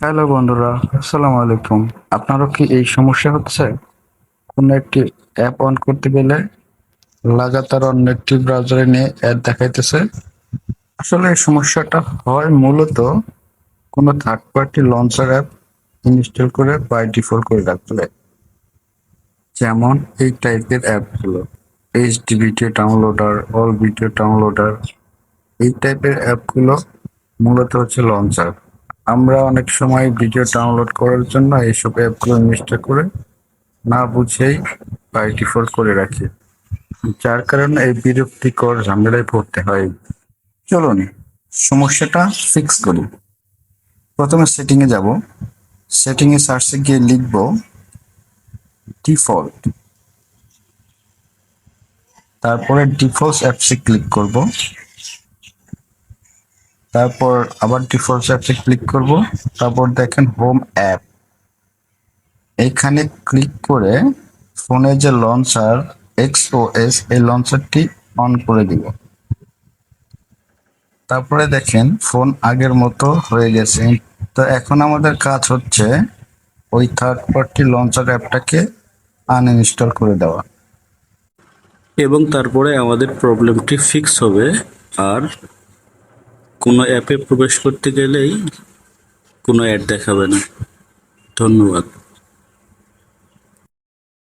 Hello বন্ধুরা, আসসালামু আলাইকুম। আপনারও কি এই সমস্যা হচ্ছে? কোনো একটি অ্যাপ অন করতে গেলে লাগাতার অন্য একটি ব্রাউজারে নিয়ে অ্যাড দেখাইতেছে। আসলে এই সমস্যাটা হয় মূলত কোনো third party launcher app install করে বাই ডিফল্ট করে রাখলে, যেমন এই টাইপের অ্যাপগুলো HD video downloader, all video downloader. এই টাইপের অ্যাপগুলো মূলত হচ্ছে লঞ্চার। আমরা অনেক সময় ভিডিও ডাউনলোড করার জন্য এইসব অ্যাপগুলো ইনস্টল করে না বুঝেই বাই ডিফল্ট করে রাখি, যার কারণে এই বিরক্তিকর ঝামেলায় পড়তে হয়। চলুন সমস্যাটা ফিক্স করি। প্রথমে সেটিং এ যাব। সেটিং এ সার্চে গিয়ে লিখব ডিফল্ট। তারপরে ডিফল্ট অ্যাপসে ক্লিক করব। তারপর আবার ডিফল্ট অ্যাপসে ক্লিক করব। তারপর দেখেন হোম অ্যাপ, এখানে ক্লিক করে ফোনে যে লঞ্চার XOS এই লঞ্চারটি অন করে দিব। তারপরে দেখেন ফোন আগের মতো হয়ে গেছে। তো এখন আমাদের কাজ হচ্ছে ওই থার্ড পার্টি লঞ্চার অ্যাপটাকে আনইনস্টল করে দেওয়া। এবং তারপরে আমাদের প্রবলেমটি ফিক্স হবে। আর কোনো অ্যাপে প্রবেশ করতে গেলেই কোনো অ্যাড দেখাবে না। ধন্যবাদ।